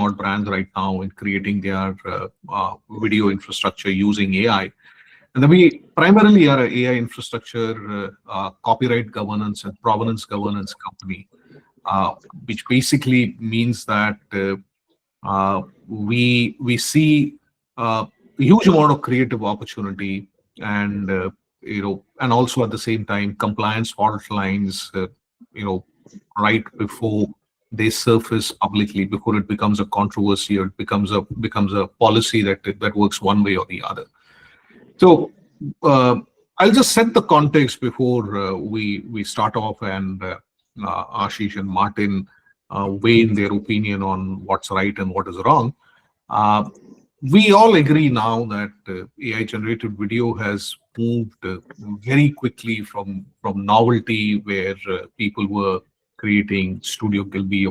out brands right now in creating their video infrastructure using AI. And then we primarily are an AI infrastructure, copyright governance and provenance governance company, which basically means that we see a huge amount of creative opportunity, and and also at the same time compliance fault lines, right before they surface publicly, before it becomes a controversy or it becomes a policy that works one way or the other. So I'll just set the context before we start off, and Ashish and Martin weigh in their opinion on what's right and what is wrong. We all agree now that AI-generated video has moved very quickly from novelty, where people were creating Studio Gilby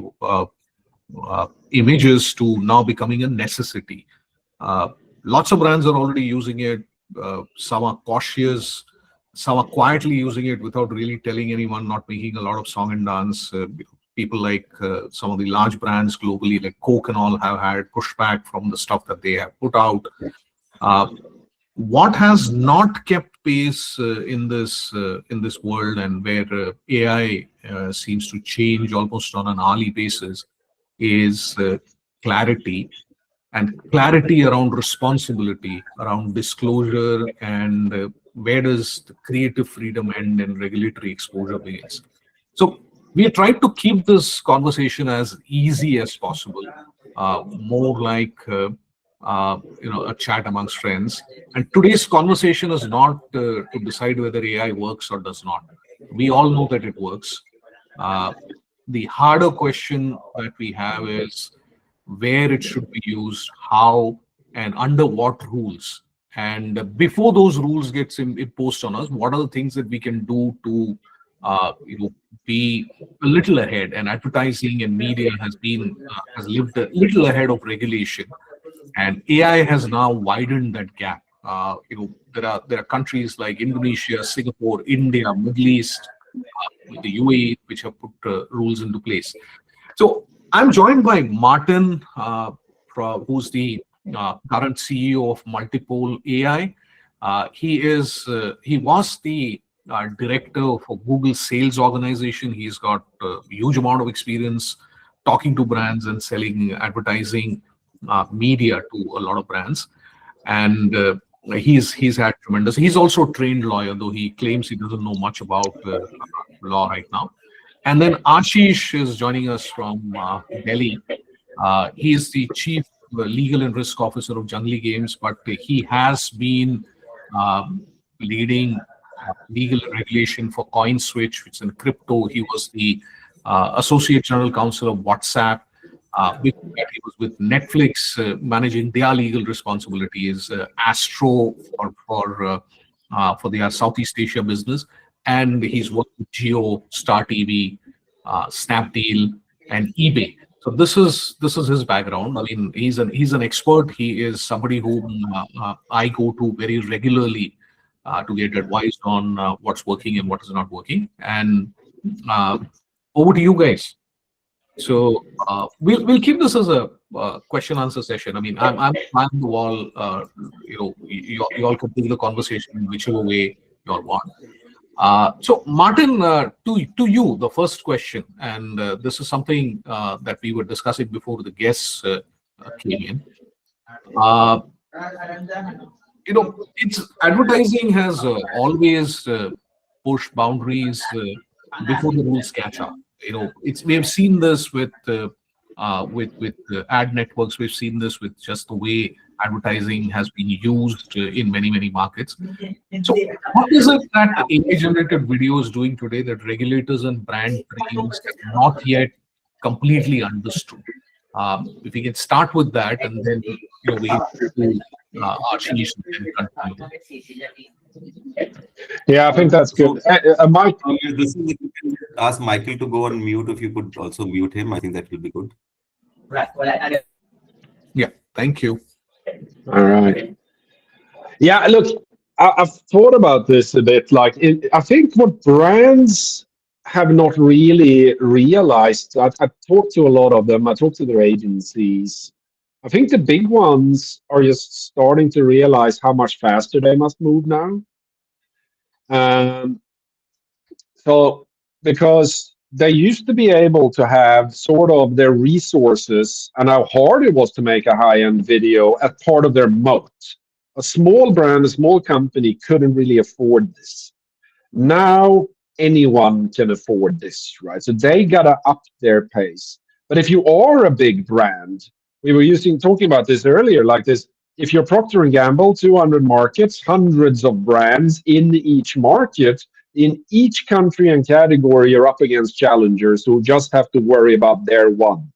images, to now becoming a necessity. Lots of brands are already using it. Some are cautious. Some are quietly using it without really telling anyone, not making a lot of song and dance. People like some of the large brands globally, like Coke and all, have had pushback from the stuff that they have put out. What has not kept pace in this world, and where AI seems to change almost on an hourly basis, is clarity. And clarity around responsibility, around disclosure, and where does the creative freedom end and regulatory exposure begins. So we tried to keep this conversation as easy as possible, more like a chat amongst friends. And today's conversation is not to decide whether AI works or does not. We all know that it works. The harder question that we have is where it should be used, how, and under what rules. And before those rules gets imposed on us, what are the things that we can do to be a little ahead? And advertising and media has lived a little ahead of regulation, and AI has now widened that gap. There are countries like Indonesia, Singapore, India, Middle East, the UAE, which have put rules into place. So I'm joined by Martin, who's the current CEO of Multipole AI. He was the director for Google sales organization. He's got a huge amount of experience talking to brands and selling advertising media to a lot of brands. And he's had tremendous. He's also a trained lawyer, though he claims he doesn't know much about law right now. And then Ashish is joining us from Delhi. He is the chief legal and risk officer of Junglee Games, but he has been leading legal regulation for CoinSwitch, which is in crypto. He was the associate general counsel of WhatsApp. He was with Netflix, managing their legal responsibilities, Astro for their Southeast Asia business. And he's worked with Jio, Star TV, Snapdeal, and eBay. So this is his background. I mean, he's an expert. He is somebody whom I go to very regularly to get advice on what's working and what is not working. And over to you guys. So we'll keep this as a question answer session. I mean, I'm on the wall. You all can take the conversation in whichever way you all want. So Martin, to you, the first question, and this is something that we were discussing before the guests came in. It's advertising has always pushed boundaries before the rules catch up. We have seen this with ad networks. We've seen this with just the way advertising has been used in many markets. So what is it that AI-generated video is doing today that regulators and brand teams have not yet completely understood? If we can start with that, and then we have to Ashish and continue. Yeah, I think that's good. Mike, this is, if you can ask Michael to go on mute. If you could also mute him, I think that will be good. Yeah, thank you. All right. Yeah, look, I've thought about this a bit. I think what brands have not really realized. I've talked to a lot of them. I talked to their agencies. I think the big ones are just starting to realize how much faster they must move now. Um, so, because they used to be able to have sort of their resources and how hard it was to make a high-end video as part of their moat. A small brand, a small company couldn't really afford this. Now anyone can afford this, right? So they gotta up their pace. But if you are a big brand, we were talking about this earlier, like this, if you're Procter and Gamble, 200 markets, hundreds of brands in each market, in each country and category, you're up against challengers who just have to worry about their one.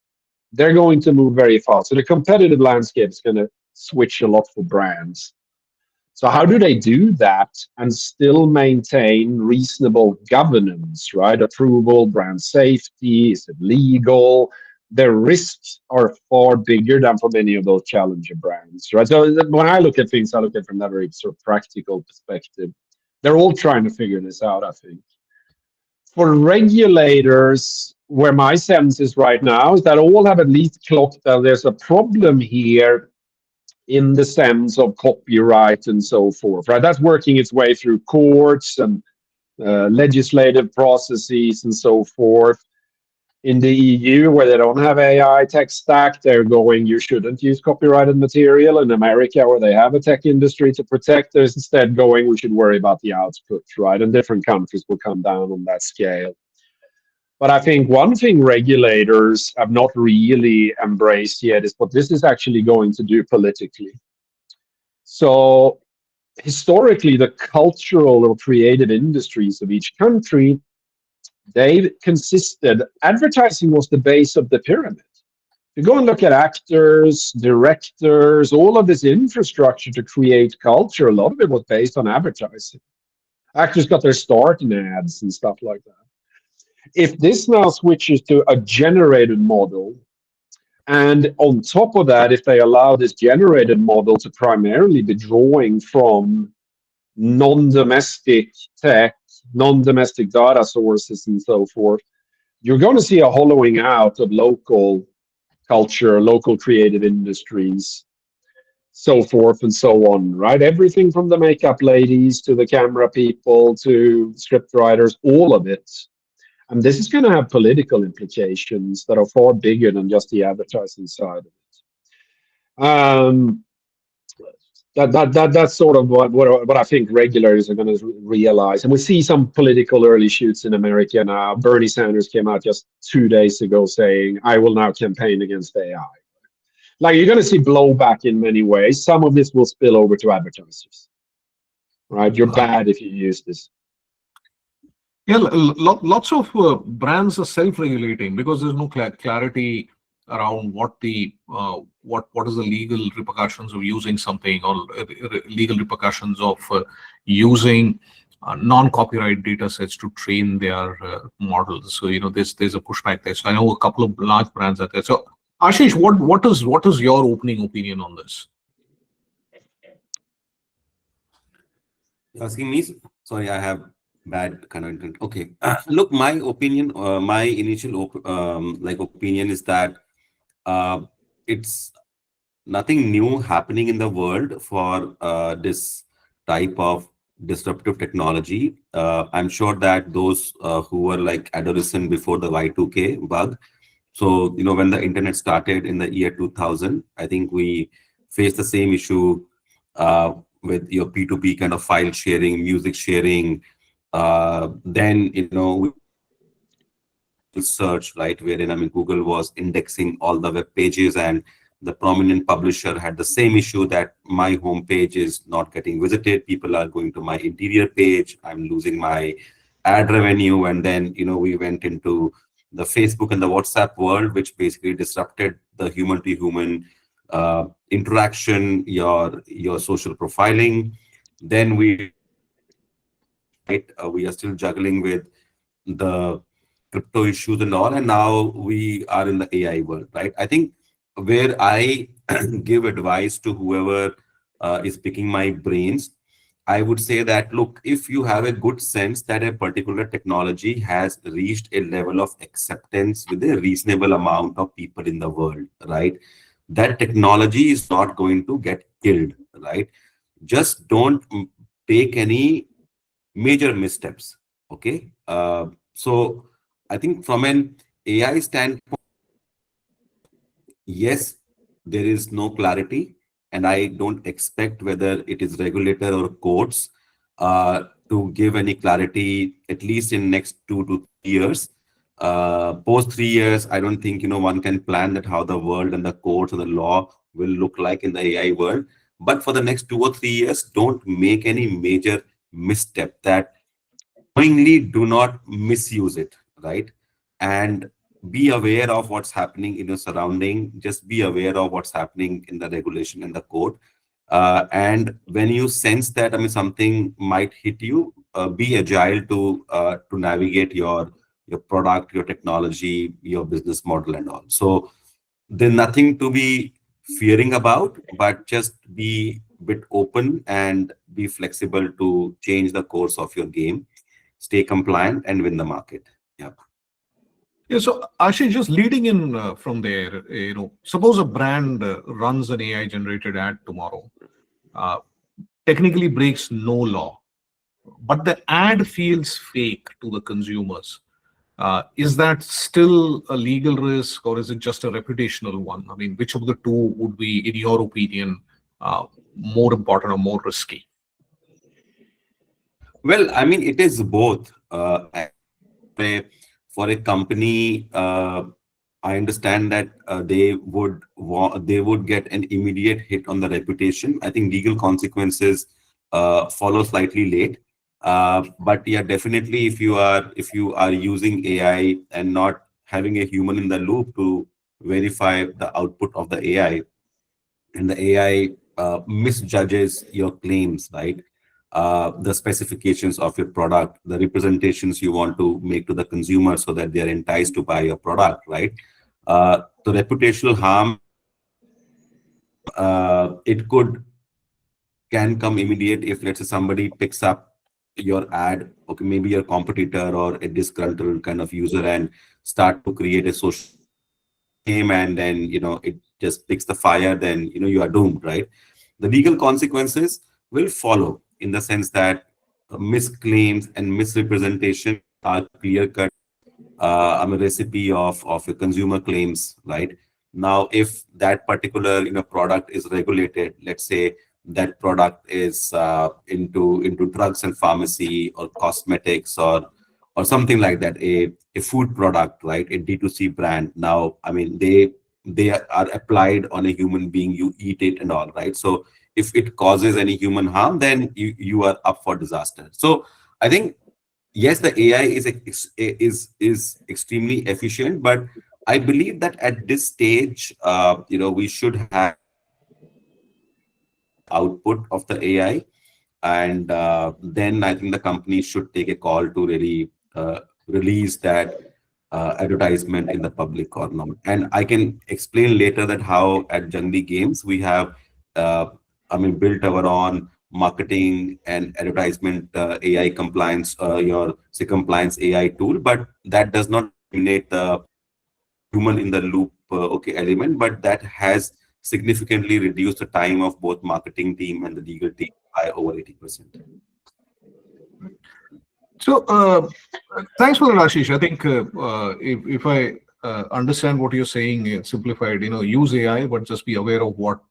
They're going to move very fast. So the competitive landscape is going to switch a lot for brands. So how do they do that and still maintain reasonable governance, right? Approval, brand safety, is it legal? The risks are far bigger than for many of those challenger brands, right? So when I look at things, I look at it from that very sort of practical perspective. They're all trying to figure this out, I think. For regulators, where my sense is right now is that all have at least clocked that there's a problem here in the sense of copyright and so forth, right? That's working its way through courts and legislative processes and so forth. In the EU, where they don't have AI tech stack, they're going, you shouldn't use copyrighted material. In America, where they have a tech industry to protect, there's instead going, we should worry about the output, right? And different countries will come down on that scale. But I think one thing regulators have not really embraced yet is what this is actually going to do politically. So historically, the cultural or creative industries of each country, they consisted, advertising was the base of the pyramid. You go and look at actors, directors, all of this infrastructure to create culture, a lot of it was based on advertising. Actors got their start in ads and stuff like that. If this now switches to a generated model, and on top of that, if they allow this generated model to primarily be drawing from non-domestic tech, non-domestic data sources and so forth, you're going to see a hollowing out of local culture, local creative industries, so forth and so on, right? Everything from the makeup ladies to the camera people to script writers, all of it. And this is going to have political implications that are far bigger than just the advertising side of it. That's sort of what I think regulators are going to realize. And we see some political early shoots in America now. Bernie Sanders came out just 2 days ago saying, I will now campaign against AI. Like, you're going to see blowback in many ways. Some of this will spill over to advertisers, right? You're bad if you use this. Yeah, lots of brands are self-regulating because there's no clarity around what is the legal repercussions of using something, or legal repercussions of using non-copyright data sets to train their models. So there's a pushback there. So I know a couple of large brands out there. So Ashish, what is your opening opinion on this? You're asking me? Sorry, I have bad kind of intent. Okay. Look, my opinion, my initial opinion is that it's nothing new happening in the world for this type of disruptive technology. I'm sure that those who were like adolescent before the Y2K bug, so when the internet started in the year 2000, I think we faced the same issue with your P2P kind of file sharing, music sharing. Then we search, right, wherein Google was indexing all the web pages, and the prominent publisher had the same issue that my home page is not getting visited. People are going to my interior page. I'm losing my ad revenue. And then we went into the Facebook and the WhatsApp world, which basically disrupted the human to human interaction, your social profiling. Then we are still juggling with the crypto issues and all, and now we are in the AI world, right? I think where I give advice to whoever is picking my brains, I would say that, look, if you have a good sense that a particular technology has reached a level of acceptance with a reasonable amount of people in the world, right? That technology is not going to get killed, right? Just don't take any major missteps. Okay. So I think from an AI standpoint, yes, there is no clarity, and I don't expect whether it is regulator or courts to give any clarity, at least in next 2 to 3 years. Post 3 years, I don't think one can plan that how the world and the courts and the law will look like in the AI world. But for the next 2 or 3 years, don't make any major misstep that knowingly do not misuse it, right? And be aware of what's happening in your surrounding. Just be aware of what's happening in the regulation and the code. And when you sense that, I mean, something might hit you, be agile to navigate your product, your technology, your business model, and all. So there's nothing to be fearing about, but just be a bit open and be flexible to change the course of your game, stay compliant, and win the market. Yeah. Yeah, so Ashish, just leading in from there, suppose a brand runs an AI generated ad tomorrow, uh, technically breaks no law, but the ad feels fake to the consumers. Is that still a legal risk, or is it just a reputational one? I mean, which of the two would be, in your opinion, more important or more risky? Well, I mean, it is both. For a company, I understand that they would get an immediate hit on the reputation. I think legal consequences follow slightly late. But yeah, definitely, if you are using AI and not having a human in the loop to verify the output of the AI, and the AI misjudges your claims, right? The specifications of your product, the representations you want to make to the consumer so that they are enticed to buy your product, right? The reputational harm, it can come immediate if, let's say, somebody picks up your ad, okay, maybe your competitor or a disgruntled kind of user, and start to create a social game, and then it just picks the fire, then you are doomed, right? The legal consequences will follow in the sense that misclaims and misrepresentation are clear cut. I'm a recipe of a consumer claims, right? Now, if that particular product is regulated, let's say that product is into drugs and pharmacy or cosmetics or something like that, a food product, right? A D2C brand. Now, I mean, they are applied on a human being. You eat it and all, right? So if it causes any human harm, then you are up for disaster. So I think yes, the AI is extremely efficient, but I believe that at this stage, we should have output of the AI, and then I think the company should take a call to really release that advertisement in the public or not. And I can explain later that how at Junglee Games we have, built our own marketing and advertisement AI compliance, your say compliance AI tool, but that does not eliminate the human in the loop element, but that has significantly reduced the time of both marketing team and the legal team by over 80%. So, thanks for that, Ashish. I think if I understand what you're saying, simplified, use AI, but just be aware of what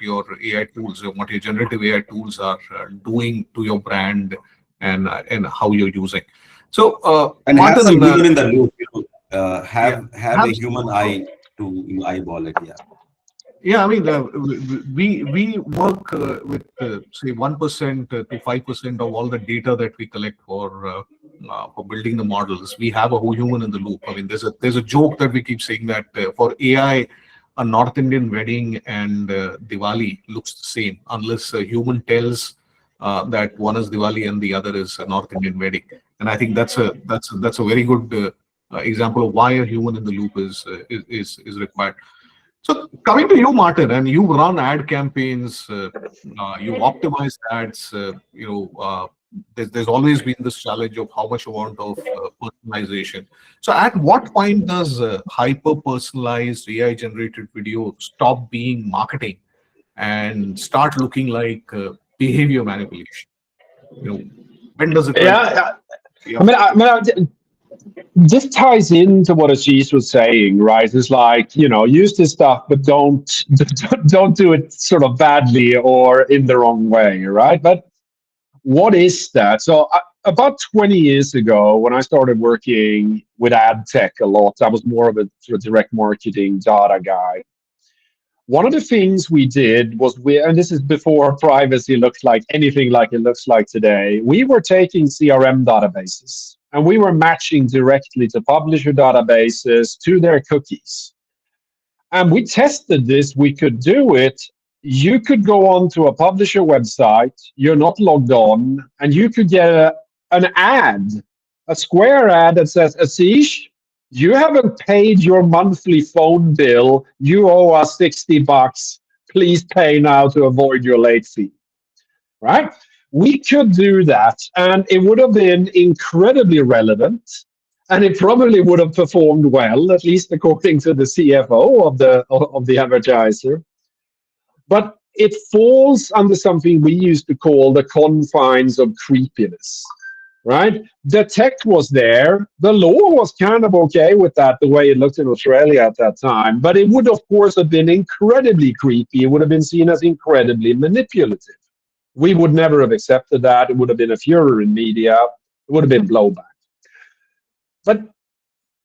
your AI tools, what your generative AI tools are doing to your brand, and how you're using. So, And have some Martin, human in the loop, have yeah, have a human eye to eyeball it. Yeah. Yeah, I mean, we work with say 1% to 5% of all the data that we collect for building the models. We have a whole human in the loop. I mean, there's a joke that we keep saying that for AI, a North Indian wedding and Diwali looks the same unless a human tells that one is Diwali and the other is a North Indian wedding. And I think that's a very good example of why a human in the loop is required. So coming to you, Martin, and you run ad campaigns, you optimize ads. There's always been this challenge of how much amount of personalization. So at what point does hyper-personalized AI-generated video stop being marketing and start looking like behavior manipulation? When does it like? Yeah, Yeah. this ties into what Ashish was saying, right? It's like, use this stuff, but don't do it sort of badly or in the wrong way, right? But what is that? So about 20 years ago, when I started working with ad tech a lot, I was more of a sort of direct marketing data guy. One of the things we did was and this is before privacy looked like anything like it looks like today, we were taking CRM databases and we were matching directly to publisher databases to their cookies. And we tested this, we could do it. You could go on to a publisher website, you're not logged on, and you could get an ad, a square ad that says, Ashish, you haven't paid your monthly phone bill. You owe us $60. Please pay now to avoid your late fee. Right? We could do that, and it would have been incredibly relevant, and it probably would have performed well, at least according to the CFO of the advertiser. But it falls under something we used to call the confines of creepiness. Right? The tech was there. The law was kind of okay with that, the way it looked in Australia at that time. But it would, of course, have been incredibly creepy. It would have been seen as incredibly manipulative. We would never have accepted that. It would have been a furor in media. It would have been blowback. But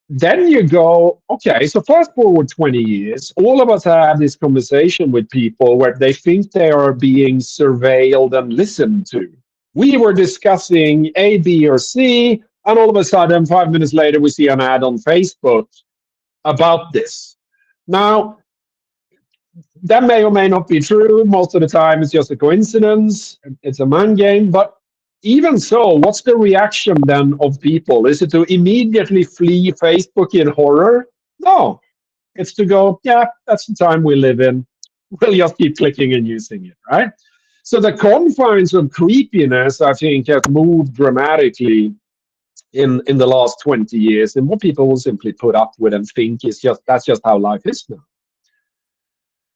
then you go, okay, so fast forward 20 years, all of us have this conversation with people where they think they are being surveilled and listened to. We were discussing A, B, or C, and all of a sudden, 5 minutes later, we see an ad on Facebook about this. Now, that may or may not be true. Most of the time, it's just a coincidence. It's a mind game. But even so, what's the reaction then of people? Is it to immediately flee Facebook in horror? No. It's to go, yeah, that's the time we live in. We'll just keep clicking and using it, right? So the confines of creepiness, I think, has moved dramatically in the last 20 years. And what people will simply put up with and think is that's just how life is now.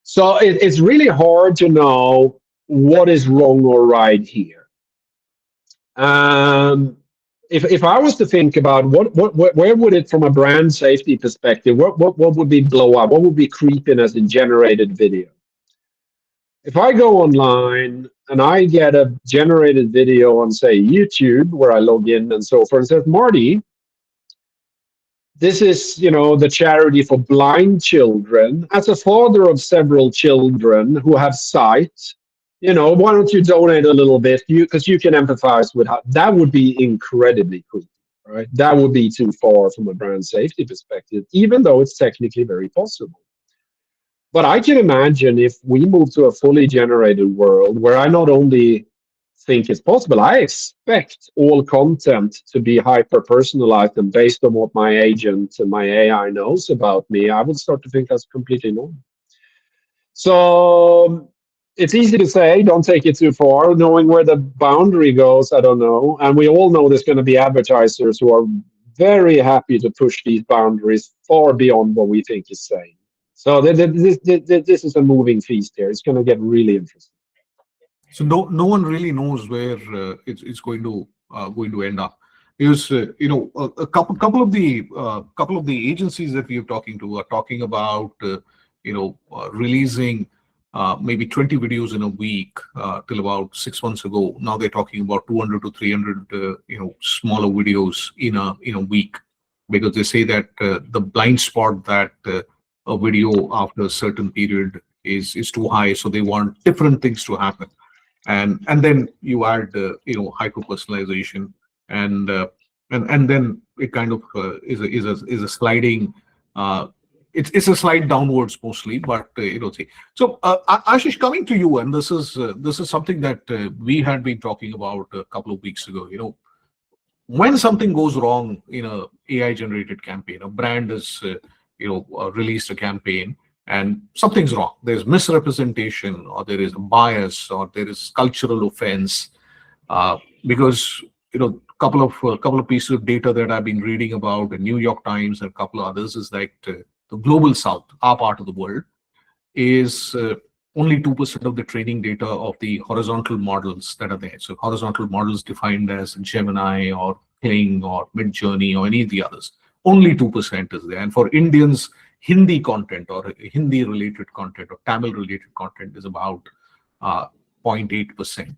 So it's really hard to know what is wrong or right here. If I was to think about where would it, from a brand safety perspective, what would be blow up? What would be creepiness in generated video? If I go online and I get a generated video on, say, YouTube, where I log in and so forth, and says, Marty, this is, the charity for blind children. As a father of several children who have sight, why don't you donate a little bit? Because you can empathize with how that would be incredibly creepy, right? That would be too far from a brand safety perspective, even though it's technically very possible. But I can imagine if we move to a fully generated world where I not only think it's possible, I expect all content to be hyper-personalized and based on what my agent and my AI knows about me, I would start to think that's completely normal. So it's easy to say, don't take it too far. Knowing where the boundary goes, I don't know. And we all know there's going to be advertisers who are very happy to push these boundaries far beyond what we think is safe. So this is a moving feast here. It's going to get really interesting. So no one really knows where it's going to end up. Because a couple of the agencies that we are talking to are talking about releasing maybe 20 videos in a week till about 6 months ago. Now they're talking about 200 to 300 smaller videos in a week, because they say that the blind spot that a video after a certain period is too high, so they want different things to happen, and then you add hyper personalization, and then it kind of is a sliding. It's a slide downwards mostly, but see. So Ashish, coming to you, and this is something that we had been talking about a couple of weeks ago. When something goes wrong in a AI generated campaign, a brand is released a campaign, and something's wrong. There's misrepresentation, or there is a bias, or there is cultural offense. Because couple of pieces of data that I've been reading about the New York Times and a couple of others is like the global South, our part of the world, is only 2% of the training data of the horizontal models that are there. So horizontal models defined as Gemini or Kling or Midjourney or any of the others, only 2% is there. And for Indians, Hindi content or Hindi related content or Tamil related content is about 0.8%.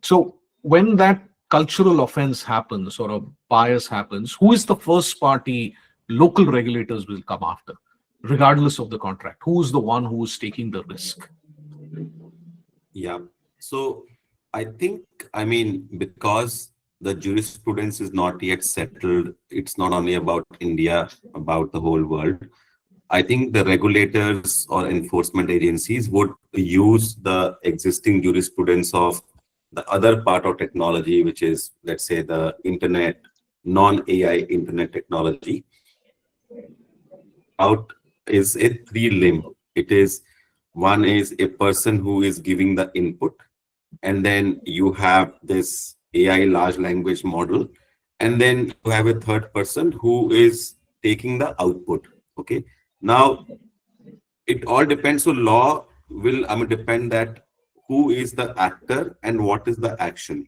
So when that cultural offense happens or a bias happens, who is the first party local regulators will come after, regardless of the contract? Who's the one who is taking the risk? Yeah. So I think, I mean, because the jurisprudence is not yet settled, it's not only about India, about the whole world. I think the regulators or enforcement agencies would use the existing jurisprudence of the other part of technology, which is, let's say, the internet, non-AI internet technology. Out is a three-limb. It is, one is a person who is giving the input, and then you have this AI large language model, and then you have a third person who is taking the output. Okay. Now, it all depends. So law will depend that who is the actor and what is the action.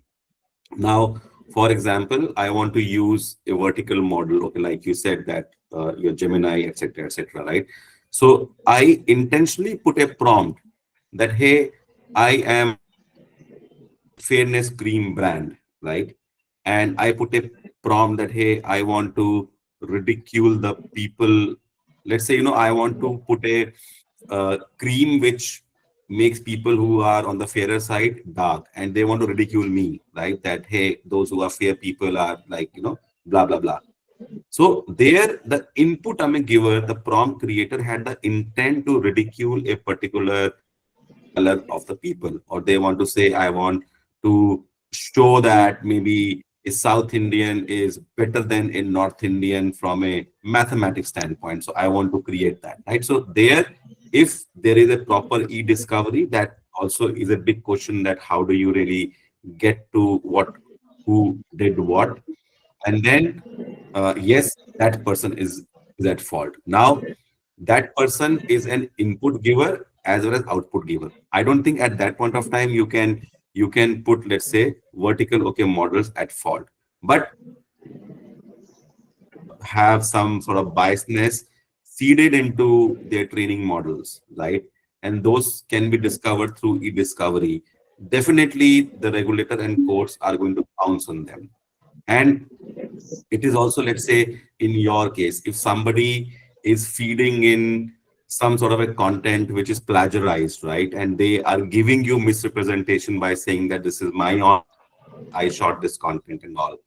Now, for example, I want to use a vertical model. Okay, like you said that your Gemini, etc., right? So I intentionally put a prompt that, hey, I am fairness cream brand, right? And I put a prompt that, hey, I want to ridicule the people. Let's say, I want to put a cream which makes people who are on the fairer side dark, and they want to ridicule me, right? That, hey, those who are fair people are like, blah, blah, blah. So there, the input I'm a giver, the prompt creator had the intent to ridicule a particular color of the people, or they want to say, I want to show that maybe a South Indian is better than a North Indian from a mathematics standpoint. So I want to create that, right? So there, if there is a proper e-discovery, that also is a big question, that how do you really get to who did what? And then, yes, that person is at fault. Now, that person is an input giver as well as output giver. I don't think at that point of time you can put, let's say, vertical models at fault, but have some sort of biasness seeded into their training models, right? And those can be discovered through e-discovery. Definitely, the regulator and courts are going to pounce on them. And it is also, let's say, in your case, if somebody is feeding in some sort of a content which is plagiarized, right? And they are giving you misrepresentation by saying that this is my own, I shot this content and all.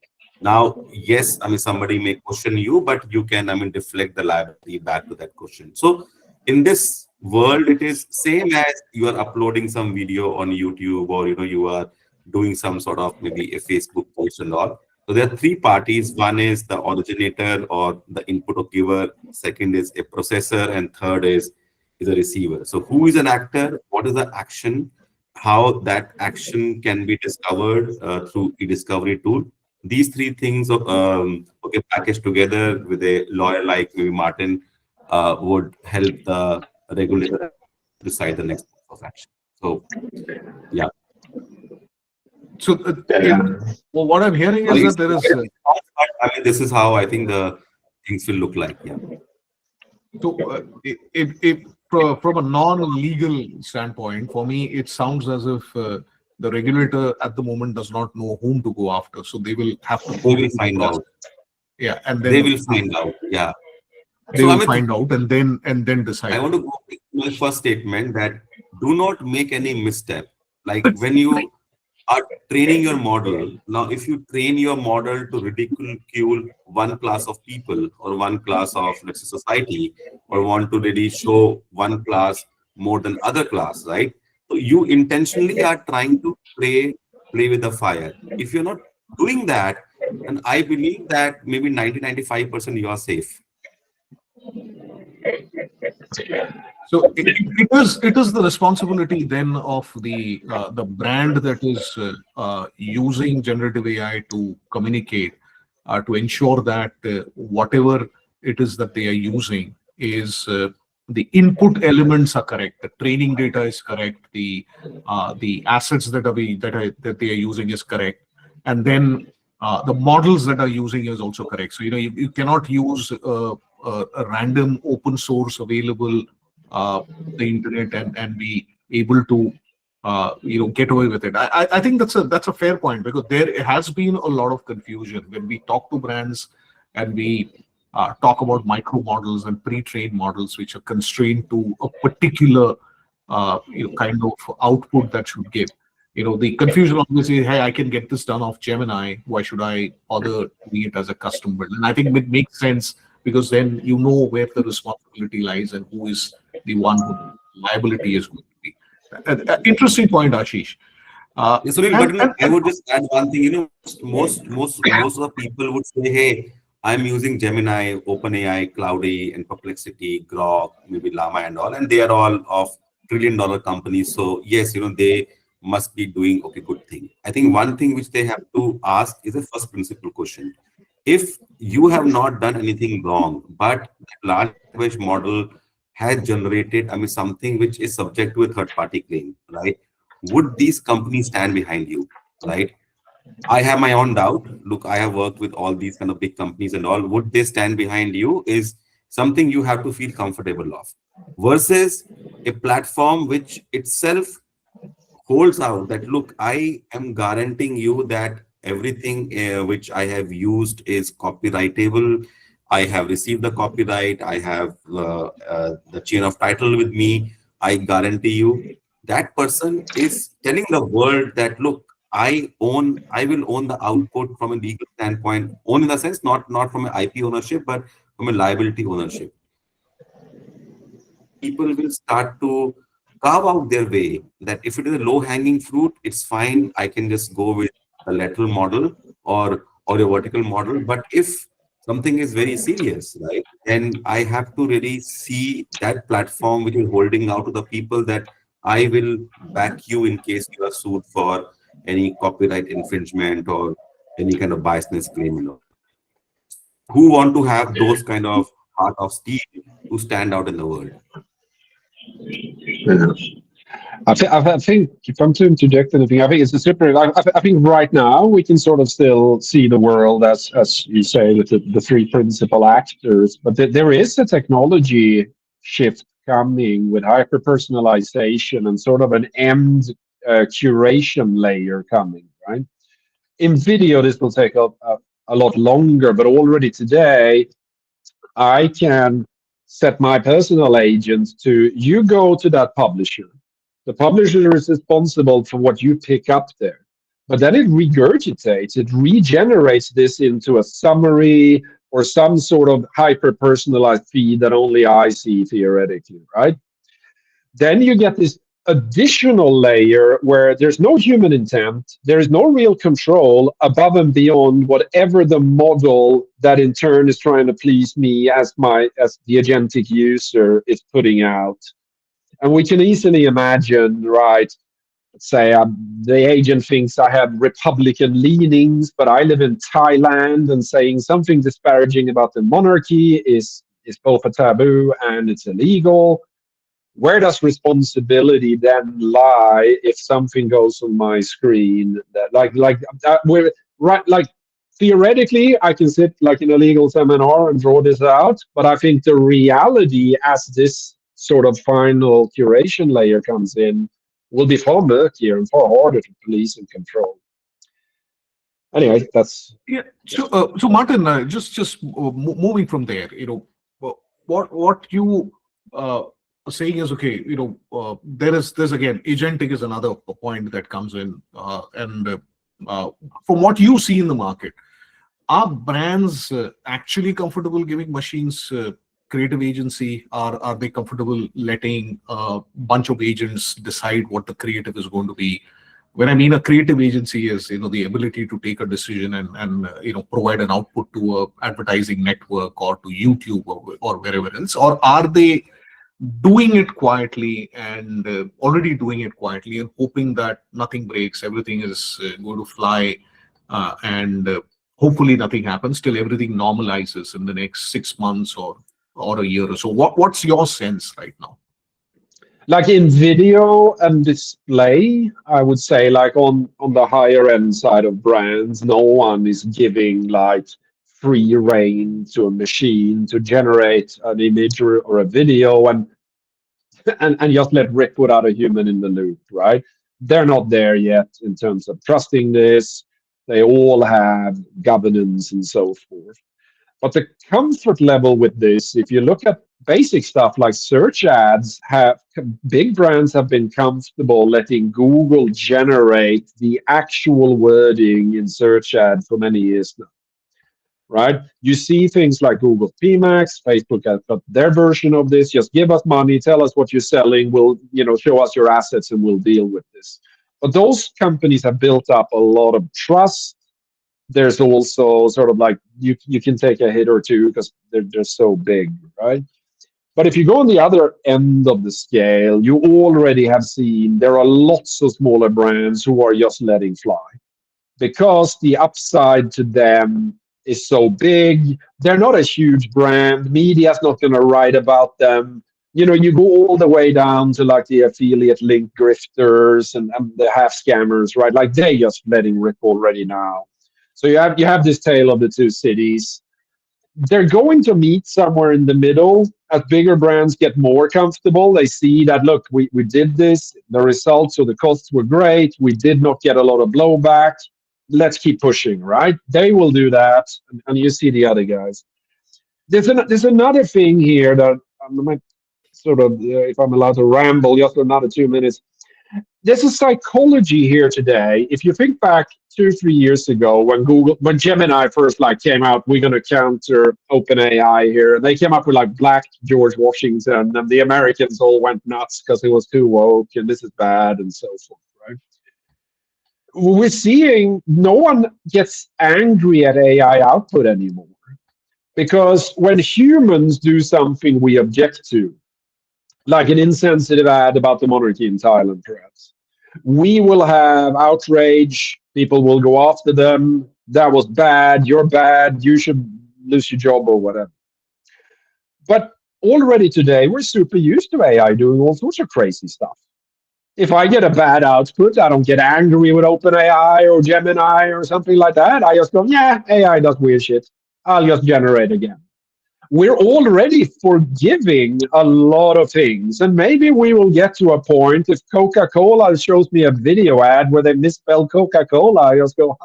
Now, yes, somebody may question you, but you can, deflect the liability back to that question. So in this world, it is same as you are uploading some video on YouTube, or, you are doing some sort of maybe a Facebook post and all. So there are three parties. One is the originator or the input or giver. Second is a processor, and third is a receiver. So who is an actor? What is the action? How that action can be discovered through e-discovery tool. These three things packaged together with a lawyer like maybe Martin would help the regulator decide the next course of action. So yeah. So well, what I'm hearing is that there is this is how I think the things will look like. Yeah. So from a non-legal standpoint, for me, it sounds as if the regulator at the moment does not know whom to go after. So they will have to. They will find out. Yeah, and then they will find out. Yeah. They will find out and then decide. I want to go to my first statement, that do not make any misstep. Like when you are training your model. Now, if you train your model to ridicule one class of people or one class of, let's say, society, or want to really show one class more than other class, right? So you intentionally are trying to play with the fire. If you're not doing that, and I believe that maybe 90-95% you are safe. So it is the responsibility then of the brand that is using generative AI to communicate, to ensure that whatever it is that they are using is the input elements are correct, the training data is correct, the assets that they are using is correct, and then the models that are using is also correct. So you cannot use a random open source available the internet and be able to get away with it. I think that's a fair point, because there has been a lot of confusion when we talk to brands and we talk about micro models and pre-trained models which are constrained to a particular kind of output that should give. The confusion obviously, hey, I can get this done off Gemini. Why should I bother doing it as a custom build? And I think it makes sense, because then you know where the responsibility lies and who is the one who liability is going to be. Interesting point, Ashish. Sunil, And, but I and would just add one thing. Most of the people would say, "Hey, I'm using Gemini, OpenAI, Cloudy, and Perplexity, Grok, maybe Llama, and all, and they are all of trillion-dollar companies. So yes, they must be doing okay, good thing." I think one thing which they have to ask is a first principle question. If you have not done anything wrong, but the large language model has generated, I mean, something which is subject to a third-party claim, right? Would these companies stand behind you, right? I have my own doubt. Look, I have worked with all these kind of big companies and all. Would they stand behind you is something you have to feel comfortable of, versus a platform which itself holds out that, look, I am guaranteeing you that everything which I have used is copyrightable. I have received the copyright. I have the chain of title with me. I guarantee you that person is telling the world that, look, I will own the output from a legal standpoint, own in the sense not from an IP ownership, but from a liability ownership. People will start to carve out their way that if it is a low-hanging fruit, it's fine. I can just go with a lateral model or a vertical model. But if something is very serious, right, then I have to really see that platform which is holding out to the people that I will back you in case you are sued for any copyright infringement or any kind of biasness claim. So who want to have those kind of heart of steel to stand out in the world? Yeah. I think if I'm to interject anything, I think it's a super. I think right now we can sort of still see the world as you say, with the three principal actors, but there is a technology shift coming with hyper personalization and sort of an end curation layer coming, right? In video, this will take a lot longer, but already today, I can set my personal agent to, you go to that publisher. The publisher is responsible for what you pick up there. But then it regurgitates, it regenerates this into a summary or some sort of hyper personalized feed that only I see theoretically, right? Then you get this additional layer where there's no human intent, there is no real control above and beyond whatever the model that in turn is trying to please me as the agentic user is putting out. And we can easily imagine, right? Let's say the agent thinks I have Republican leanings, but I live in Thailand, and saying something disparaging about the monarchy is both a taboo and it's illegal. Where does responsibility then lie if something goes on my screen that where, right, like theoretically I can sit like in a legal seminar and draw this out, but I think the reality as this sort of final curation layer comes in will be far murkier and far harder to police and control. Anyway, that's So Martin, just moving from there, what you saying is, okay, there's again, agentic is another point that comes in, and from what you see in the market, are brands actually comfortable giving machines creative agency? Are they comfortable letting a bunch of agents decide what the creative is going to be? When I mean a creative agency is, the ability to take a decision and provide an output to a advertising network or to YouTube or wherever else, or are they doing it quietly and already doing it quietly and hoping that nothing breaks, everything is going to fly, and hopefully nothing happens till everything normalizes in the next 6 months or a year or so. What's your sense right now? Like in video and display, I would say like on the higher end side of brands, no one is giving like free reign to a machine to generate an image or a video and just let rip without a human in the loop, right? They're not there yet in terms of trusting this. They all have governance and so forth. But the comfort level with this, if you look at basic stuff like search ads, have big brands have been comfortable letting Google generate the actual wording in search ads for many years now, right? You see things like Google PMax, Facebook has got their version of this. Just give us money, tell us what you're selling, we'll, show us your assets and we'll deal with this. But those companies have built up a lot of trust. There's also sort of like you can take a hit or two because they're so big, right? But if you go on the other end of the scale, you already have seen there are lots of smaller brands who are just letting fly because the upside to them is so big. They're not a huge brand. Media's not going to write about them. You go all the way down to like the affiliate link grifters and the half scammers, right? Like they just letting rip already now. So you have this tale of the two cities. They're going to meet somewhere in the middle as bigger brands get more comfortable. They see that, look, we did this, the results or the costs were great, we did not get a lot of blowback, let's keep pushing, right? They will do that, and you see the other guys. There's another thing here that I might sort of, if I'm allowed to ramble just for another 2 minutes. There's a psychology here today. If you think back 2-3 years ago when Gemini first like came out, we're going to counter OpenAI here. They came up with like Black George Washington, and the Americans all went nuts because it was too woke and this is bad and so forth, right? We're seeing no one gets angry at AI output anymore because when humans do something we object to, like an insensitive ad about the monarchy in Thailand, perhaps, we will have outrage. People will go after them. That was bad. You're bad. You should lose your job or whatever. But already today, we're super used to AI doing all sorts of crazy stuff. If I get a bad output, I don't get angry with OpenAI or Gemini or something like that. I just go, yeah, AI does weird shit. I'll just generate again. We're already forgiving a lot of things. And maybe we will get to a point if Coca-Cola shows me a video ad where they misspell Coca-Cola, I just go,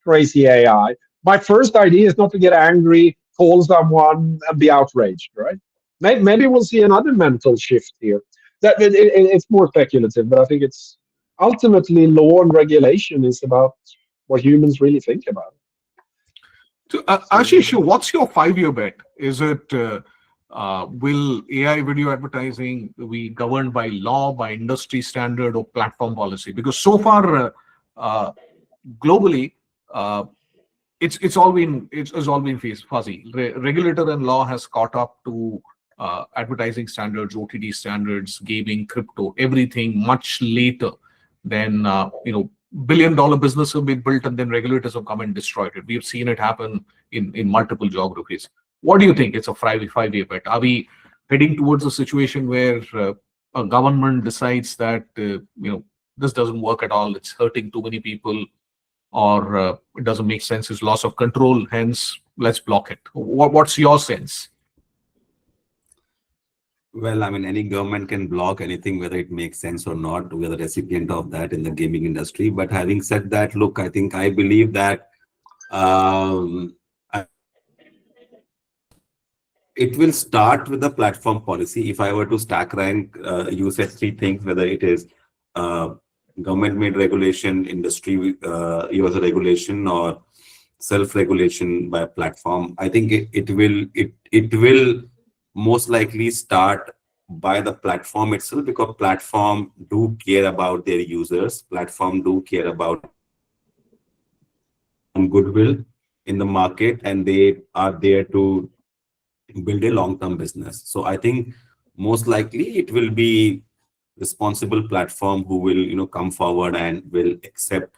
crazy AI. My first idea is not to get angry, call someone and be outraged, right? Maybe we'll see another mental shift here. It's more speculative, but I think it's ultimately law and regulation is about what humans really think about it. So, Ashish, what's your 5-year bet? Is it will AI video advertising be governed by law, by industry standard, or platform policy? Because so far, globally, it's all been fuzzy. Regulator and law has caught up to advertising standards, OTT standards, gaming, crypto, everything much later than billion-dollar business have been built and then regulators have come and destroyed it. We've seen it happen in multiple geographies. What do you think? It's a 5-year bet. Are we heading towards a situation where a government decides that this doesn't work at all, it's hurting too many people, or it doesn't make sense, it's loss of control, hence let's block it? What's your sense? Well, I mean, any government can block anything, whether it makes sense or not. We're the recipient of that in the gaming industry. But having said that, look, I believe that it will start with the platform policy. If I were to stack rank, you said 3 things, whether it is government-made regulation, industry user regulation, or self-regulation by a platform. I think it will most likely start by the platform itself, because platform do care about their users. Platform do care about goodwill in the market, and they are there to build a long-term business. So I think most likely it will be responsible platform who will come forward and will accept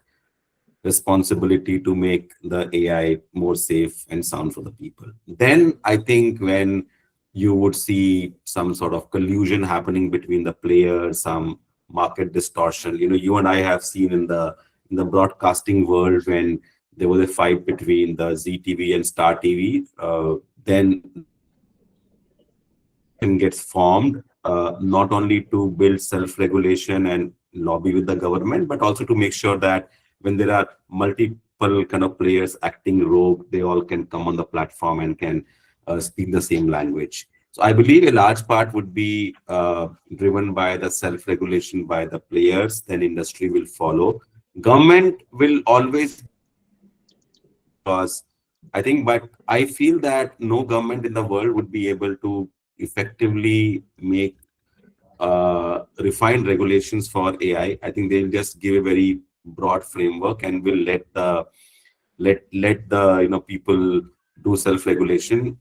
responsibility to make the AI more safe and sound for the people. Then I think when you would see some sort of collusion happening between the players, some market distortion. You and I have seen in the broadcasting world when there was a fight between the ZTV and Star TV. Then gets formed not only to build self-regulation and lobby with the government, but also to make sure that when there are multiple kind of players acting rogue, they all can come on the platform and can speak the same language. So I believe a large part would be driven by the self-regulation by the players, then industry will follow. Government will always, because I think, but I feel that no government in the world would be able to effectively make refined regulations for AI. I think they'll just give a very broad framework and will let the people do self-regulation.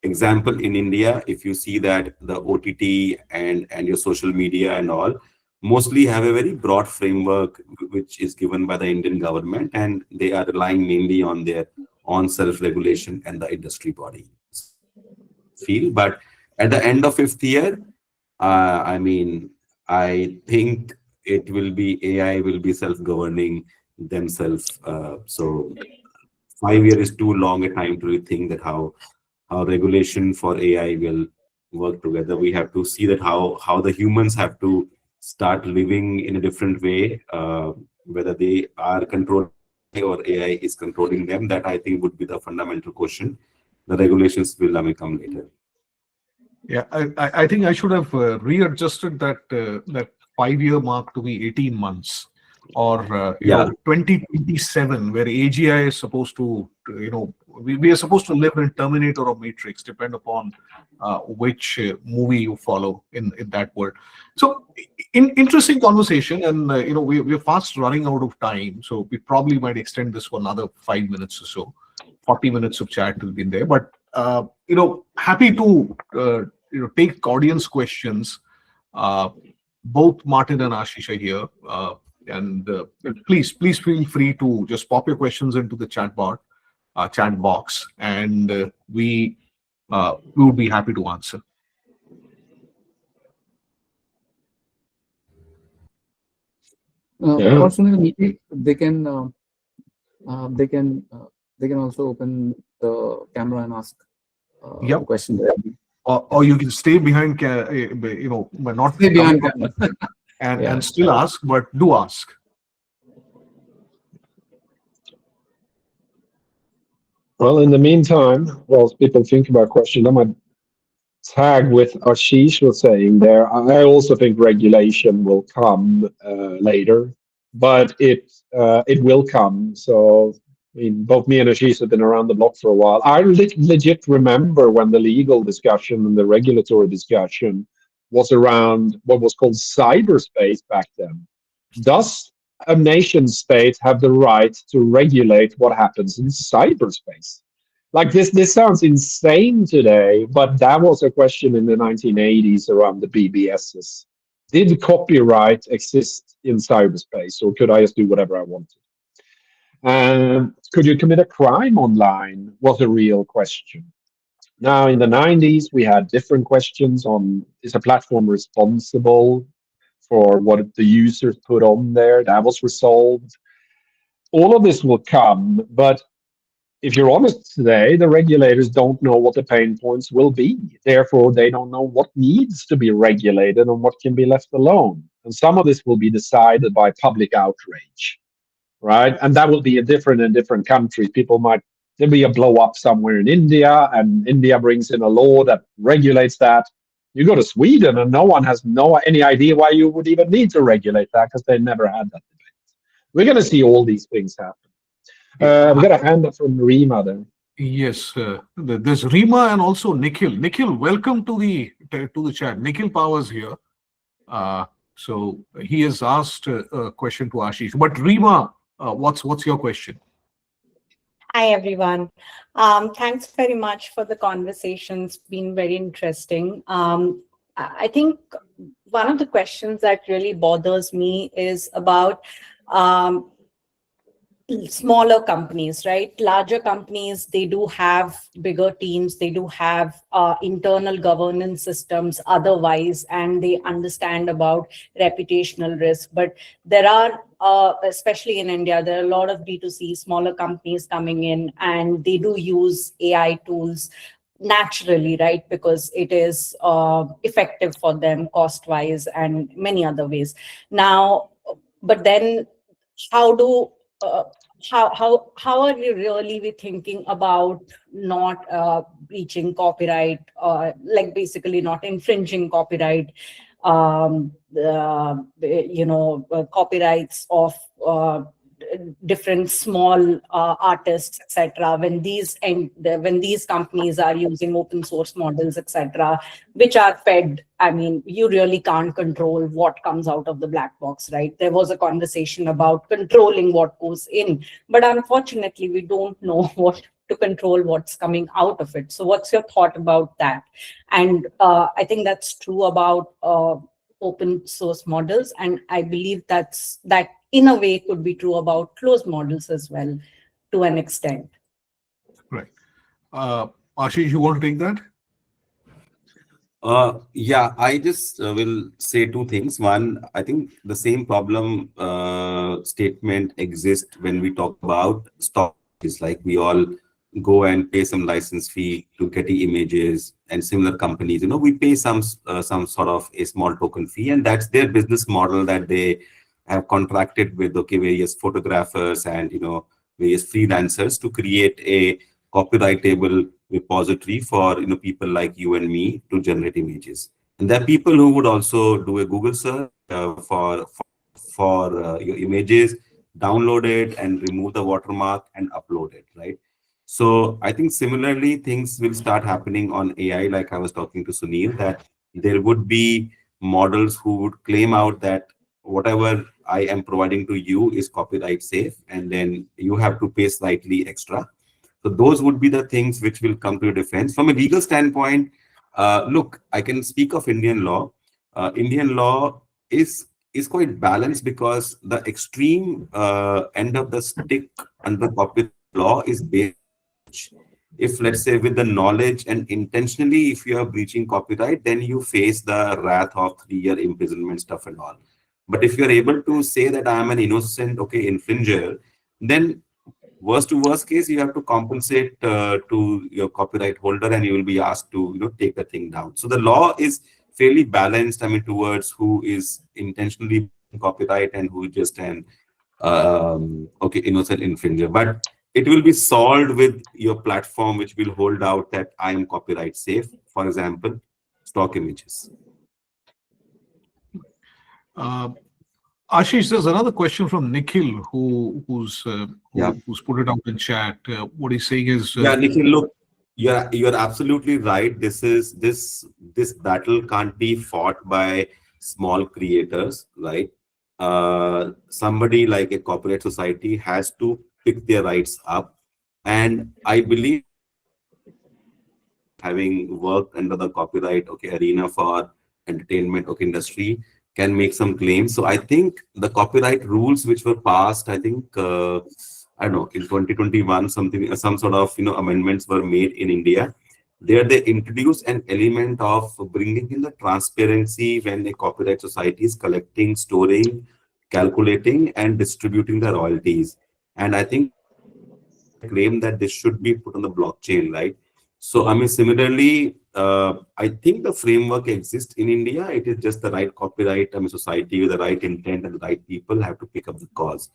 Example, in India, if you see that the OTT and your social media and all mostly have a very broad framework which is given by the Indian government, and they are relying mainly on their own self-regulation and the industry body feel. But at the end of fifth year, I mean, I think it will be AI will be self-governing themselves. So 5 years is too long a time to really think that how regulation for AI will work together. We have to see that how the humans have to start living in a different way, whether they are controlled or AI is controlling them. That I think would be the fundamental question. The regulations will come later. Yeah, I think I should have readjusted that 5-year mark to be 18 months, or 2027, where AGI is supposed to, we are supposed to live in Terminator or Matrix, depend upon which movie you follow in that world. So, interesting conversation, and we're fast running out of time, so we probably might extend this for another 5 minutes or so. 40 minutes of chat will be in there, but happy to take audience questions. Both Martin and Ashish are here, and please feel free to just pop your questions into the chat box, and we would be happy to answer. Personally, they can also open the camera and ask the question. Or you can stay behind, but not stay behind camera and still ask, but do ask. Well, in the meantime, while people think about questions, I might tag with Ashish was saying there. I also think regulation will come later, but it will come. So, I mean, both me and Ashish have been around the block for a while. I legit remember when the legal discussion and the regulatory discussion was around what was called cyberspace back then. Does a nation state have the right to regulate what happens in cyberspace? Like this sounds insane today, but that was a question in the 1980s around the BBSs. Did copyright exist in cyberspace, or could I just do whatever I wanted? Could you commit a crime online was a real question. Now, in the 90s, we had different questions on, is a platform responsible for what the users put on there? That was resolved. All of this will come, but if you're honest today, the regulators don't know what the pain points will be. Therefore, they don't know what needs to be regulated and what can be left alone. And some of this will be decided by public outrage, right? And that will be different in different countries. There'll be a blow up somewhere in India, and India brings in a law that regulates that. You go to Sweden, and no one has any idea why you would even need to regulate that, because they never had that debate. We're going to see all these things happen. We've got a hand up from Rima there. Yes, there's Rima and also Nikhil. Nikhil, welcome to the chat. Nikhil Powers here. So he has asked a question to Ashish. But Rima, what's your question? Hi, everyone. Thanks very much for the conversation. It's been very interesting. I think one of the questions that really bothers me is about um, smaller companies, right? Larger companies, they do have bigger teams, they do have internal governance systems otherwise, and they understand about reputational risk. But there are, especially in India, there are a lot of D2C smaller companies coming in, and they do use AI tools naturally, right? Because it is effective for them cost wise and many other ways. Now, but then how do uh, how are we really be thinking about not breaching copyright, like basically not infringing copyright, copyrights of different small artists, etc. When these companies are using open source models, etc., which are fed, I mean, you really can't control what comes out of the black box, right? There was a conversation about controlling what goes in, but unfortunately we don't know what to control what's coming out of it. So what's your thought about that? And I think that's true about open source models, and I believe that in a way could be true about closed models as well, to an extent. Right. Ashish, you want to take that? Yeah, I just will say two things. One, I think the same problem statement exists when we talk about stock. It's like we all go and pay some license fee to Getty Images and similar companies. We pay some sort of a small token fee, and that's their business model that they have contracted with various photographers and various freelancers to create a copyrightable repository for people like you and me to generate images. And there are people who would also do a Google search for your images, download it and remove the watermark and upload it, right? So I think similarly things will start happening on AI, like I was talking to Sunil, that there would be models who would claim out that whatever I am providing to you is copyright safe, and then you have to pay slightly extra. So those would be the things which will come to defense. From a legal standpoint, look, I can speak of Indian law. Indian law is quite balanced because the extreme end of the stick under copyright law is based. If let's say with the knowledge and intentionally, if you are breaching copyright, then you face the wrath of 3-year imprisonment stuff and all. But if you're able to say that I am an innocent, infringer, then worst to worst case, you have to compensate to your copyright holder, and you will be asked to take the thing down. So the law is fairly balanced, I mean, towards who is intentionally copyright and who is just an innocent infringer. But it will be solved with your platform, which will hold out that I am copyright safe. For example, stock images. Ashish, there's another question from Nikhil who's put it out in chat. What he's saying is, Nikhil, look, you're absolutely right. This battle can't be fought by small creators, right? Somebody like a corporate society has to pick their rights up, and I believe, having worked under the copyright arena for entertainment industry, can make some claims. So I think the copyright rules which were passed, I think I don't know, in 2021, some sort of amendments were made in India. There they introduced an element of bringing in the transparency when a copyright society is collecting, storing, calculating, and distributing the royalties. And I think claim that this should be put on the blockchain, right? So I mean, similarly, I think the framework exists in India. It is just the right copyright society with the right intent and the right people have to pick up the cause.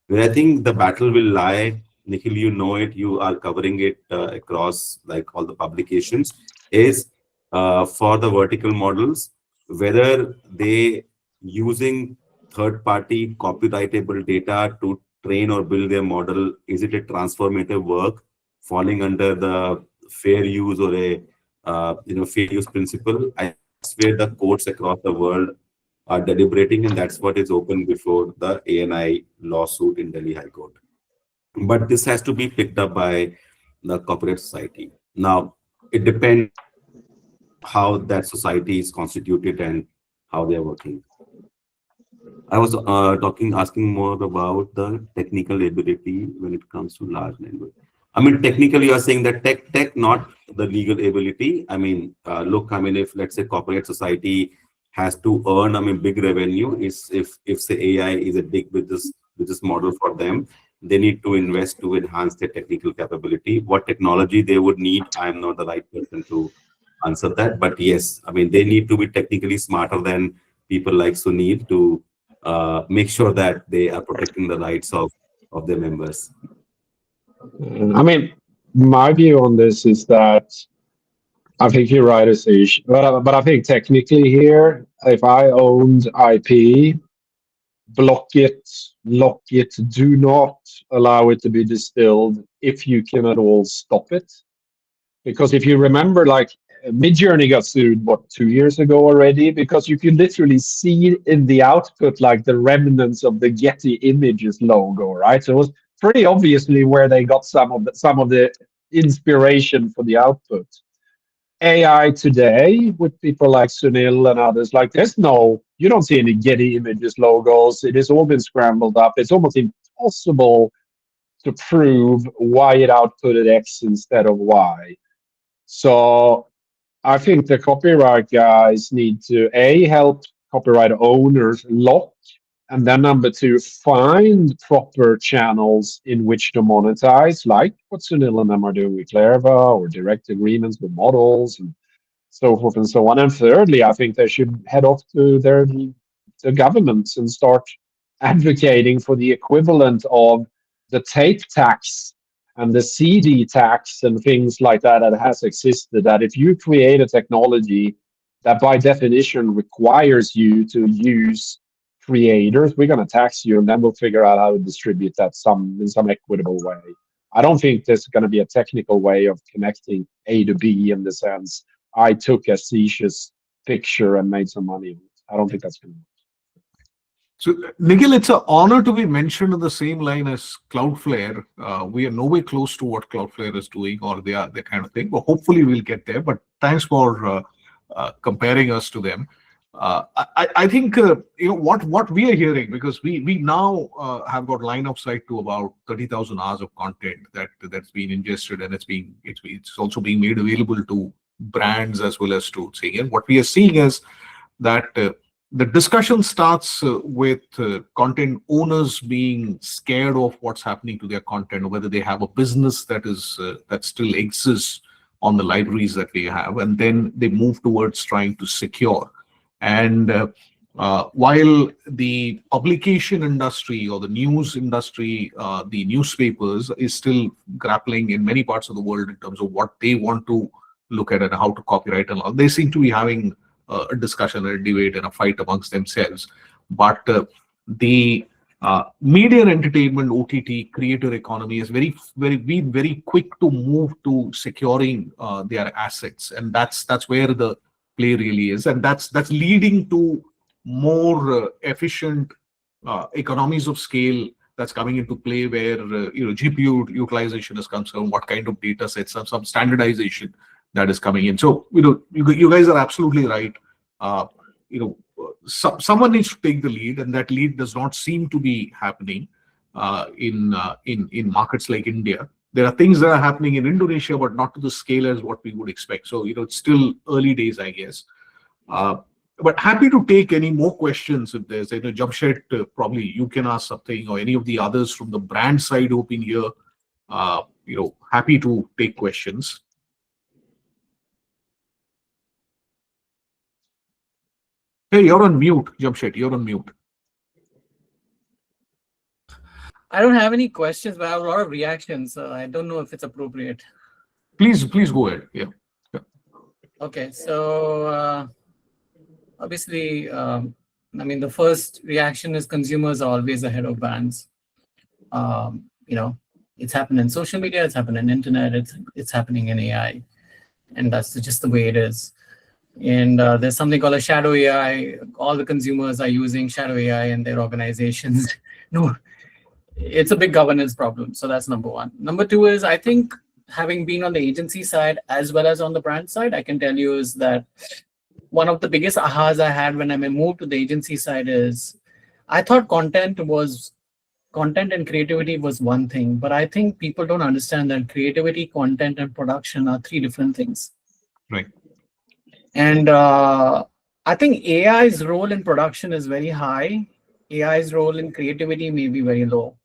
Where I think the battle will lie, Nikhil, you know it, you are covering it across like all the publications, is for the vertical models, whether they using third-party copyrightable data to train or build their model, is it a transformative work falling under the fair use or a fair use principle? That's where the courts across the world are deliberating, and that's what is open before the ANI lawsuit in Delhi High Court. But this has to be picked up by the corporate society. Now, it depends how that society is constituted and how they are working. I was asking more about the technical ability when it comes to large language. I mean, technically, you are saying that tech, not the legal ability. I mean, look, I mean, if let's say corporate society has to earn, I mean, big revenue, is if say AI is a big business model for them, they need to invest to enhance their technical capability. What technology they would need, I am not the right person to answer that. But yes, I mean, they need to be technically smarter than people like Sunil to make sure that they are protecting the rights of their members. I mean, my view on this is that I think you're right, Ashish. But I think technically here, if I owned IP, block it, lock it, do not allow it to be distilled if you can at all stop it. Because if you remember, like Midjourney got sued, what, 2 years ago already? Because you can literally see in the output like the remnants of the Getty Images logo, right? So it was pretty obviously where they got some of the inspiration for the output. AI today with people like Sunil and others, like you don't see any Getty Images logos. It has all been scrambled up. It's almost impossible to prove why it outputted X instead of Y. So I think the copyright guys need to help copyright owners lock, and then number two, find proper channels in which to monetize, like what Sunil and them are doing with Clairva, or direct agreements with models and so forth and so on. And thirdly, I think they should head off to the governments and start advocating for the equivalent of the tape tax and the CD tax and things like that has existed, that if you create a technology that by definition requires you to use creators, we're going to tax you, and then we'll figure out how to distribute that in some equitable way. I don't think there's going to be a technical way of connecting A to B in the sense I took Ashish's picture and made some money. I don't think that's going to work. So, Nikhil, it's an honor to be mentioned in the same line as Cloudflare. We are nowhere close to what Cloudflare is doing, or they are that kind of thing. But hopefully, we'll get there. But thanks for comparing us to them. I think what we are hearing, because we now have got line of sight to about 30,000 hours of content that's been ingested, and it's also being made available to brands as well as to saying. And what we are seeing is that the discussion starts with content owners being scared of what's happening to their content, or whether they have a business that still exists on the libraries that they have, and then they move towards trying to secure. And while the publication industry or the news industry, the newspapers, is still grappling in many parts of the world in terms of what they want to look at and how to copyright and all, they seem to be having a discussion, a debate, and a fight amongst themselves. But the media and entertainment, OTT, creator economy is very quick to move to securing their assets, and that's where the play really is, and that's leading to more efficient economies of scale that's coming into play, where GPU utilization is concerned, what kind of data sets, some standardization that is coming in. So you guys are absolutely right. Someone needs to take the lead, and that lead does not seem to be happening in markets like India. There are things that are happening in Indonesia, but not to the scale as what we would expect. So it's still early days, I guess. But happy to take any more questions if there's any. Jamshed, probably you can ask something, or any of the others from the brand side who've been here. Happy to take questions. Hey, you're on mute, Jamshed. You're on mute. I don't have any questions, but I have a lot of reactions. So I don't know if it's appropriate. Please go ahead. Yeah. Okay, so obviously, the first reaction is consumers are always ahead of brands. It's happened in social media, it's happened in internet, it's happening in AI, and that's just the way it is. And there's something called a shadow AI. All the consumers are using shadow AI in their organizations. No, it's a big governance problem. So that's number one. Number two is, I think having been on the agency side as well as on the brand side, I can tell you is that one of the biggest ahas I had when I moved to the agency side is I thought content and creativity was one thing, but I think people don't understand that creativity, content, and production are three different things. Right. And I think AI's role in production is very high. AI's role in creativity may be very low.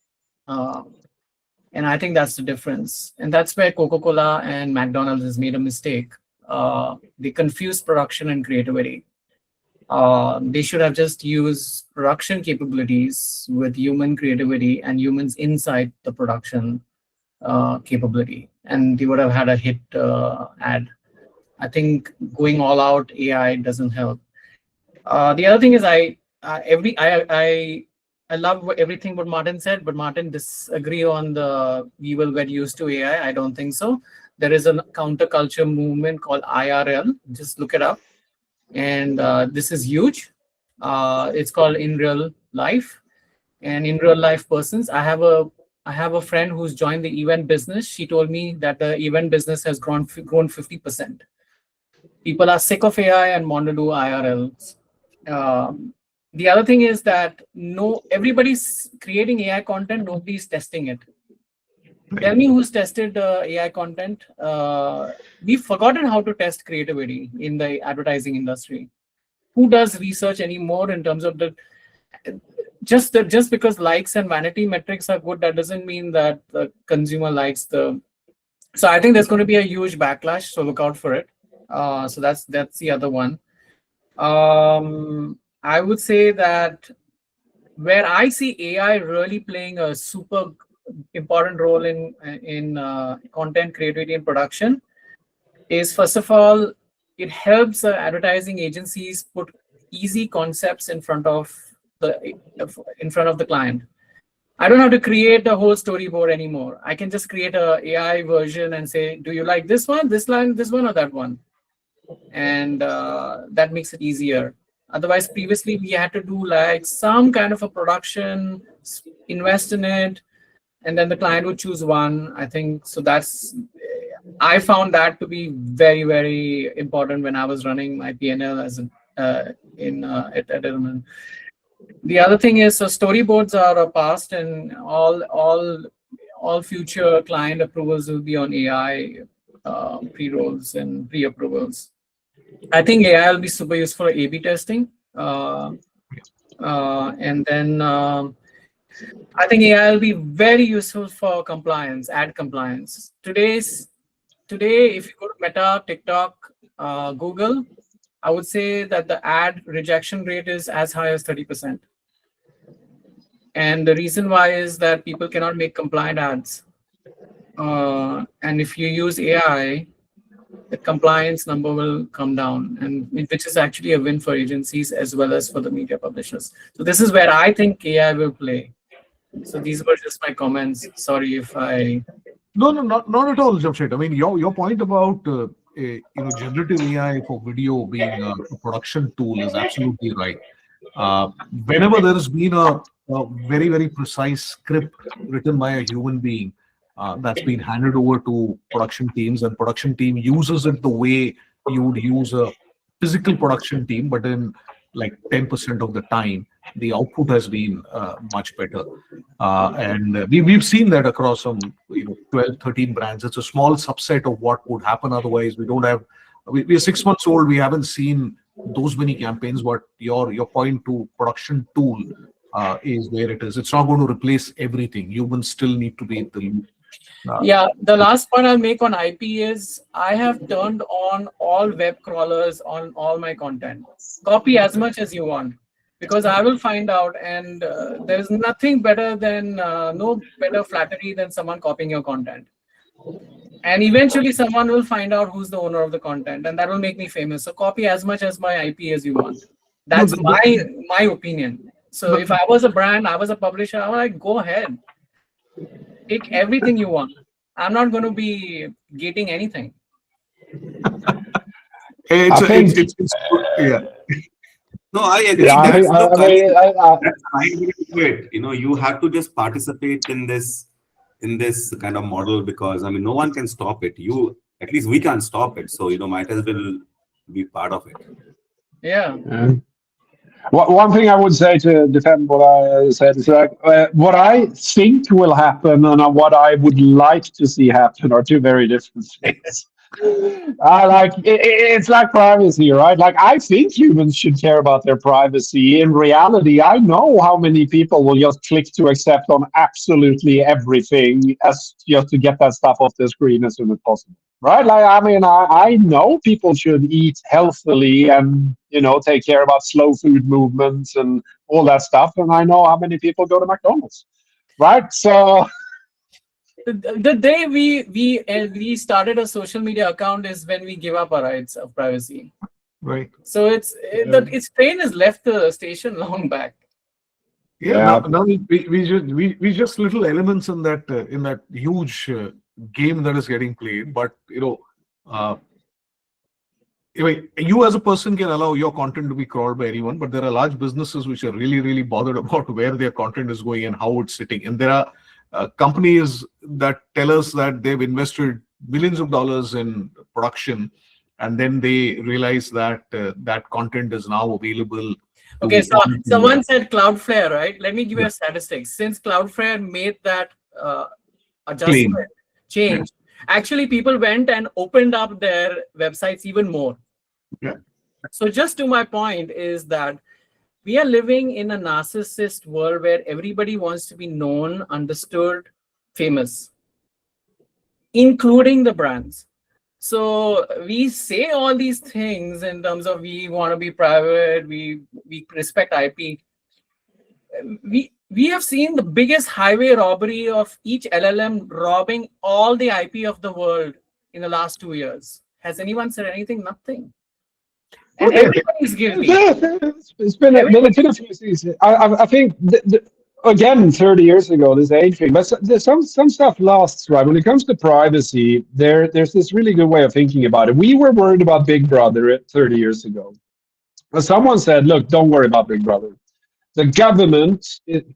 And I think that's the difference. And that's where Coca-Cola and McDonald's has made a mistake. They confuse production and creativity. They should have just used production capabilities with human creativity and humans inside the production capability. And they would have had a hit ad. I think going all out AI doesn't help. The other thing is I love everything what Martin said, but Martin disagree on the we will get used to AI. I don't think so. There is a counterculture movement called IRL. Just look it up. And this is huge. It's called In Real Life. And in real life persons, I have a friend who's joined the event business. She told me that the event business has grown 50%. People are sick of AI and want to do IRLs. The other thing is that everybody's creating AI content, nobody's testing it. Tell me who's tested AI content. We've forgotten how to test creativity in the advertising industry. Who does research anymore in terms of just because likes and vanity metrics are good, that doesn't mean that the consumer likes the. So I think there's going to be a huge backlash. So look out for it. So that's the other one. I would say that where I see AI really playing a super important role in content creativity and production is, first of all, it helps advertising agencies put easy concepts in front of the client. I don't have to create a whole storyboard anymore. I can just create a AI version and say, do you like this one, this line, this one, or that one? And that makes it easier. Otherwise, previously we had to do like some kind of a production, invest in it, and then the client would choose one. I think so. I found that to be very, very important when I was running my P&L at Edelman. The other thing is, so storyboards are a past, and all future client approvals will be on AI pre-rolls and pre-approvals. I think AI will be super useful for A/B testing, and then I think AI will be very useful for compliance, ad compliance. Today, if you go to Meta, TikTok, Google, I would say that the ad rejection rate is as high as 30%. And the reason why is that people cannot make compliant ads. And if you use AI, the compliance number will come down, and which is actually a win for agencies as well as for the media publishers. So this is where I think AI will play. So these were just my comments. Sorry if I. No, not at all, Jamshed. I mean, your point about generative AI for video being a production tool is absolutely right. Whenever there has been a very, very precise script written by a human being that's been handed over to production teams, and production team uses it the way you would use a physical production team, but in like 10% of the time, the output has been much better. And we've seen that across some 12, 13 brands. It's a small subset of what would happen otherwise. We don't have, we're 6 months old. We haven't seen those many campaigns, but your point to production tool is where it is. It's not going to replace everything. Humans still need to be in the loop. Yeah, the last point I'll make on IP is I have turned on all web crawlers on all my content. Copy as much as you want, because I will find out, and there's nothing better than no better flattery than someone copying your content. And eventually someone will find out who's the owner of the content, and that will make me famous. So copy as much as my IP as you want. That's my opinion. So if I was a brand, I was a publisher, I would like, go ahead. Take everything you want. I'm not going to be gating anything. It's yeah. No, I agree. Yeah, You have to just participate in this in this kind of model because I mean, no one can stop it. At least we can't stop it. So might as well be part of it. Yeah. One thing I would say to defend what I said is that what I think will happen and what I would like to see happen are two very different things. It's like privacy, right? Like I think humans should care about their privacy. In reality, I know how many people will just click to accept on absolutely everything as just to get that stuff off the screen as soon as possible. Right? Like, I mean, I know people should eat healthily and, take care about slow food movements and all that stuff. And I know how many people go to McDonald's. Right? So the day we started a social media account is when we give up our rights of privacy. Right. So its train has left the station long back. Yeah. Now we just little elements in that huge game that is getting played. But you as a person can allow your content to be crawled by anyone, but there are large businesses which are really, really bothered about where their content is going and how it's sitting. And there are companies that tell us that they've invested millions of dollars in production, and then they realize that that content is now available. Okay, so someone said Cloudflare, right? Let me give you a statistic. Since Cloudflare made that adjustment change, actually people went and opened up their websites even more. Yeah. So just to my point is that we are living in a narcissist world where everybody wants to be known, understood, famous, including the brands. So we say all these things in terms of we want to be private, we respect IP. We have seen the biggest highway robbery of each LLM robbing all the IP of the world in the last 2 years. Has anyone said anything? Nothing. And everybody's guilty. It's been a few seasons. I think, again, 30 years ago, this age thing, but some stuff lasts, right? When it comes to privacy, there's this really good way of thinking about it. We were worried about Big Brother 30 years ago. But someone said, look, don't worry about Big Brother. The government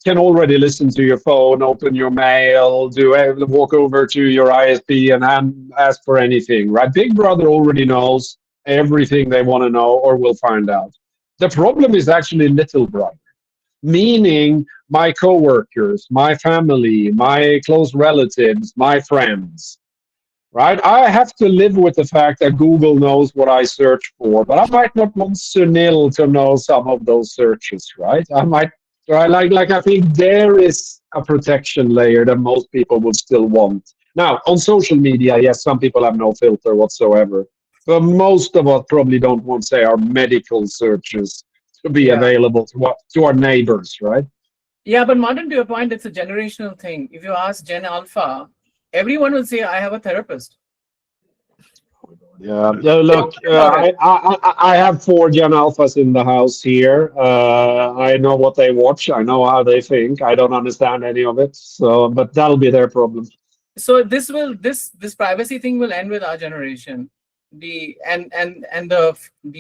can already listen to your phone, open your mail, walk over to your ISP and ask for anything, right? Big Brother already knows everything they want to know or will find out. The problem is actually Little Brother, meaning my coworkers, my family, my close relatives, my friends, right? I have to live with the fact that Google knows what I search for, but I might not want Sunil to know some of those searches, right? I might, right? Like I think there is a protection layer that most people would still want. Now, on social media, yes, some people have no filter whatsoever, but most of us probably don't want, say, our medical searches to be available to our neighbors, right? Yeah, but Martin, to your point, it's a generational thing. If you ask Gen Alpha, everyone will say, I have a therapist. Yeah. Look, I have 4 Gen Alphas in the house here. I know what they watch. I know how they think. I don't understand any of it. So, but that'll be their problem. So this privacy thing will end with our generation. The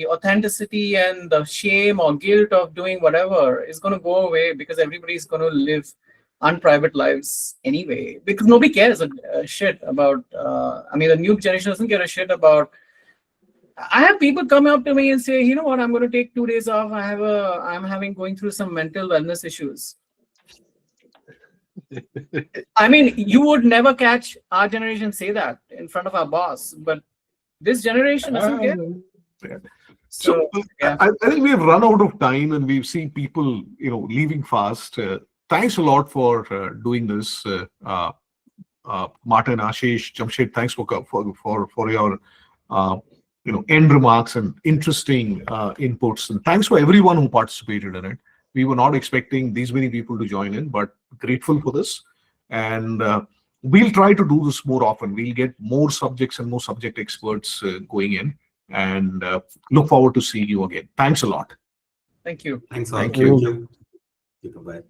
authenticity and the shame or guilt of doing whatever is going to go away because everybody's going to live unprivate lives anyway, because nobody cares a shit about the new generation doesn't give a shit about. I have people come up to me and say, you know what, I'm going to take 2 days off. I'm going through some mental wellness issues. I mean, you would never catch our generation say that in front of our boss, but this generation doesn't care. Yeah. So I think we've run out of time and we've seen people, leaving fast. Thanks a lot for doing this, Martin, Ashish, Jamshed. Thanks for your end remarks and interesting inputs. And thanks for everyone who participated in it. We were not expecting these many people to join in, but grateful for this. And we'll try to do this more often. We'll get more subjects and more subject experts going in, and look forward to seeing you again. Thanks a lot. Thank you. Thanks. Thank you. Bye.